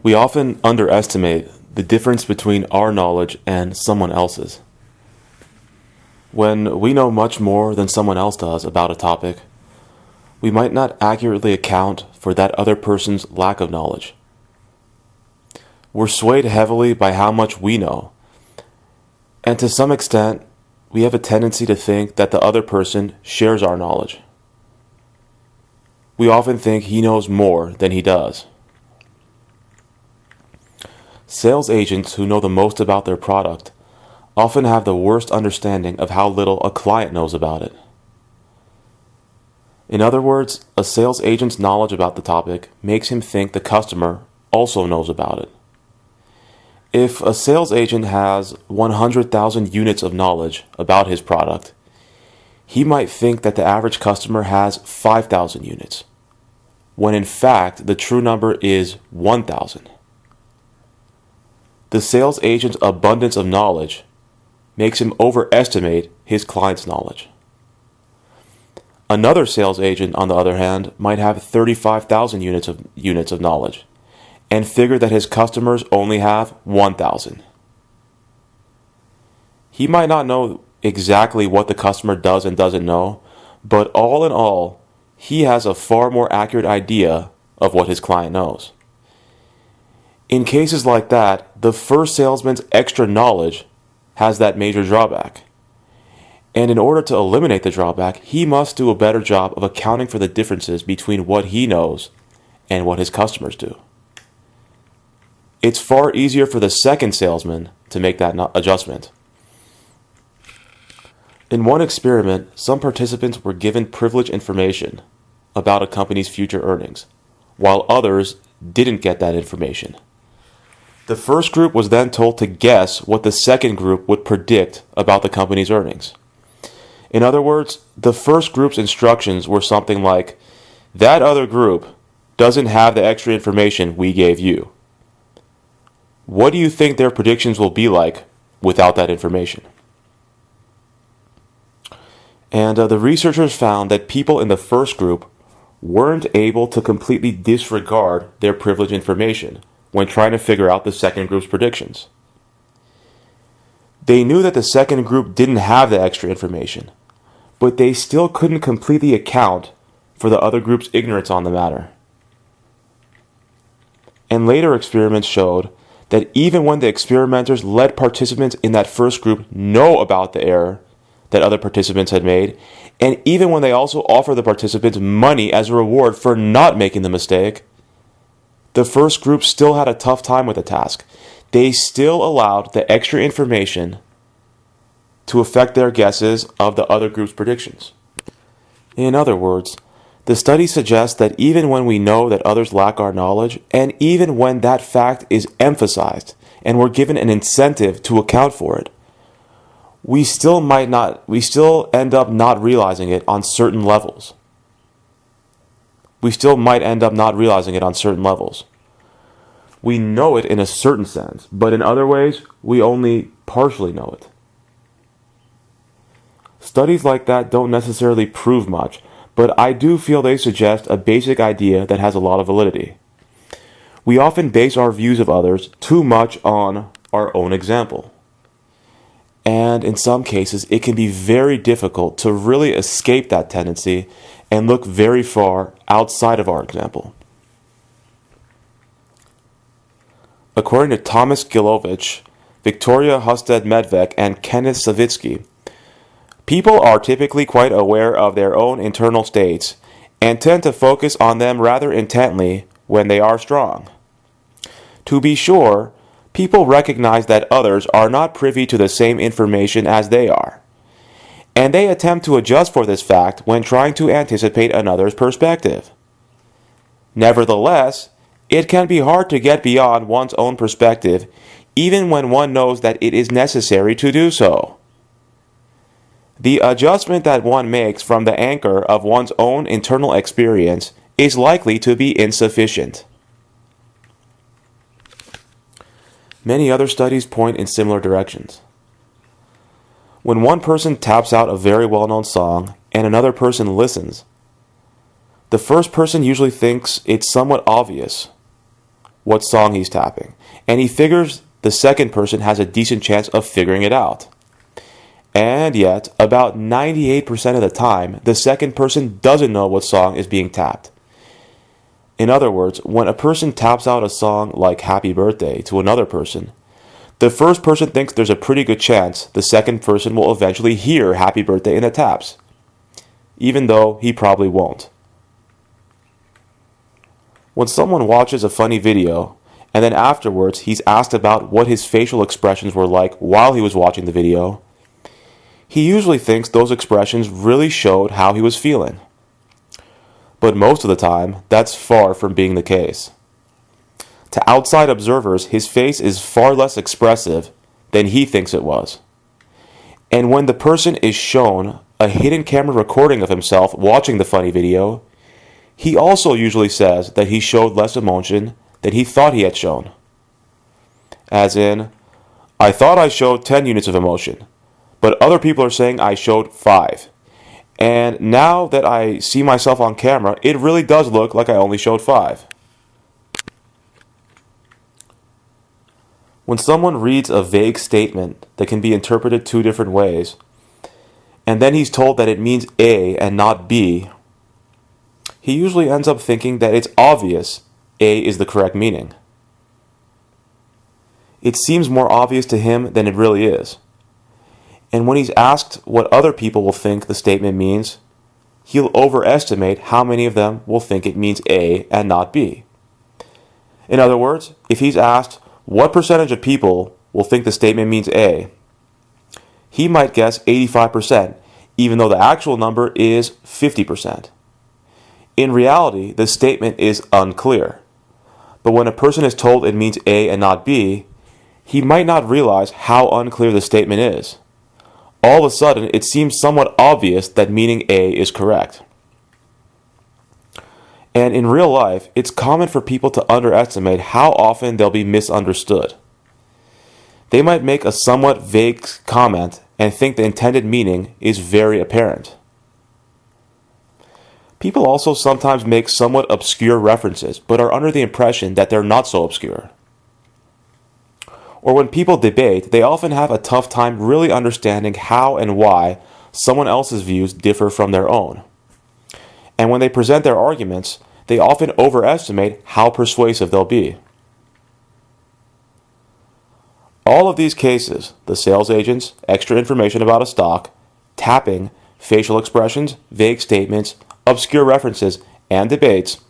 We often underestimate the difference between our knowledge and someone else's. When we know much more than someone else does about a topic, we might not accurately account for that other person's lack of knowledge. We're swayed heavily by how much we know, and to some extent, we have a tendency to think that the other person shares our knowledge. We often think he knows more than he does. Sales agents who know the most about their product often have the worst understanding of how little a client knows about it. In other words, a sales agent's knowledge about the topic makes him think the customer also knows about it. If a sales agent has 100,000 units of knowledge about his product, he might think that the average customer has 5,000 units, when in fact the true number is 1,000. The sales agent's abundance of knowledge makes him overestimate his client's knowledge. Another sales agent, on the other hand, might have 35,000 units of knowledge and figure that his customers only have 1,000. He might not know exactly what the customer does and doesn't know, but all in all, he has a far more accurate idea of what his client knows. In cases like that, the first salesman's extra knowledge has that major drawback. And in order to eliminate the drawback, he must do a better job of accounting for the differences between what he knows and what his customers do. It's far easier for the second salesman to make that adjustment. In one experiment, some participants were given privileged information about a company's future earnings, while others didn't get that information. The first group was then told to guess what the second group would predict about the company's earnings. In other words, the first group's instructions were something like, "That other group doesn't have the extra information we gave you. What do you think their predictions will be like without that information?" And the researchers found that people in the first group weren't able to completely disregard their privileged information when trying to figure out the second group's predictions. They knew that the second group didn't have the extra information, but they still couldn't completely account for the other group's ignorance on the matter. And later experiments showed that even when the experimenters let participants in that first group know about the error that other participants had made, and even when they also offered the participants money as a reward for not making the mistake, the first group still had a tough time with the task. They still allowed the extra information to affect their guesses of the other group's predictions. In other words, the study suggests that even when we know that others lack our knowledge, and even when that fact is emphasized and we're given an incentive to account for it, we still end up not realizing it on certain levels. We know it in a certain sense, but in other ways, we only partially know it. Studies like that don't necessarily prove much, but I do feel they suggest a basic idea that has a lot of validity. We often base our views of others too much on our own example. And in some cases, it can be very difficult to really escape that tendency and look very far outside of our example. According to Thomas Gilovich, Victoria Husted-Medvec, and Kenneth Savitsky, people are typically quite aware of their own internal states and tend to focus on them rather intently when they are strong. To be sure, people recognize that others are not privy to the same information as they are, and they attempt to adjust for this fact when trying to anticipate another's perspective. Nevertheless, it can be hard to get beyond one's own perspective, even when one knows that it is necessary to do so. The adjustment that one makes from the anchor of one's own internal experience is likely to be insufficient. Many other studies point in similar directions. When one person taps out a very well-known song and another person listens, the first person usually thinks it's somewhat obvious, what song he's tapping, and he figures the second person has a decent chance of figuring it out. And yet, about 98% of the time, the second person doesn't know what song is being tapped. In other words, when a person taps out a song like Happy Birthday to another person, the first person thinks there's a pretty good chance the second person will eventually hear Happy Birthday in the taps, even though he probably won't. When someone watches a funny video, and then afterwards he's asked about what his facial expressions were like while he was watching the video, he usually thinks those expressions really showed how he was feeling. But most of the time, that's far from being the case. To outside observers, his face is far less expressive than he thinks it was. And when the person is shown a hidden camera recording of himself watching the funny video, he also usually says that he showed less emotion than he thought he had shown. As in, I thought I showed 10 units of emotion, but other people are saying I showed 5. And now that I see myself on camera, it really does look like I only showed 5. When someone reads a vague statement that can be interpreted 2 different ways, and then he's told that it means A and not B, he usually ends up thinking that it's obvious A is the correct meaning. It seems more obvious to him than it really is. And when he's asked what other people will think the statement means, he'll overestimate how many of them will think it means A and not B. In other words, if he's asked what percentage of people will think the statement means A, he might guess 85%, even though the actual number is 50%. In reality, the statement is unclear. But when a person is told it means A and not B, he might not realize how unclear the statement is. All of a sudden, it seems somewhat obvious that meaning A is correct. And in real life, it's common for people to underestimate how often they'll be misunderstood. They might make a somewhat vague comment and think the intended meaning is very apparent. People also sometimes make somewhat obscure references, but are under the impression that they're not so obscure. Or when people debate, they often have a tough time really understanding how and why someone else's views differ from their own. And when they present their arguments, they often overestimate how persuasive they'll be. All of these cases, the sales agents, extra information about a stock, tapping, facial expressions, vague statements, obscure references, and debates,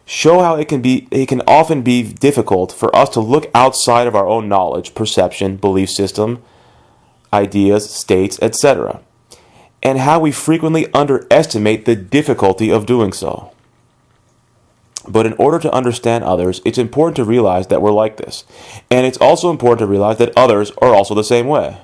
show how it can often be difficult for us to look outside of our own knowledge, perception, belief system, ideas, states, etc., and how we frequently underestimate the difficulty of doing so. But in order to understand others, it's important to realize that we're like this, and it's also important to realize that others are also the same way.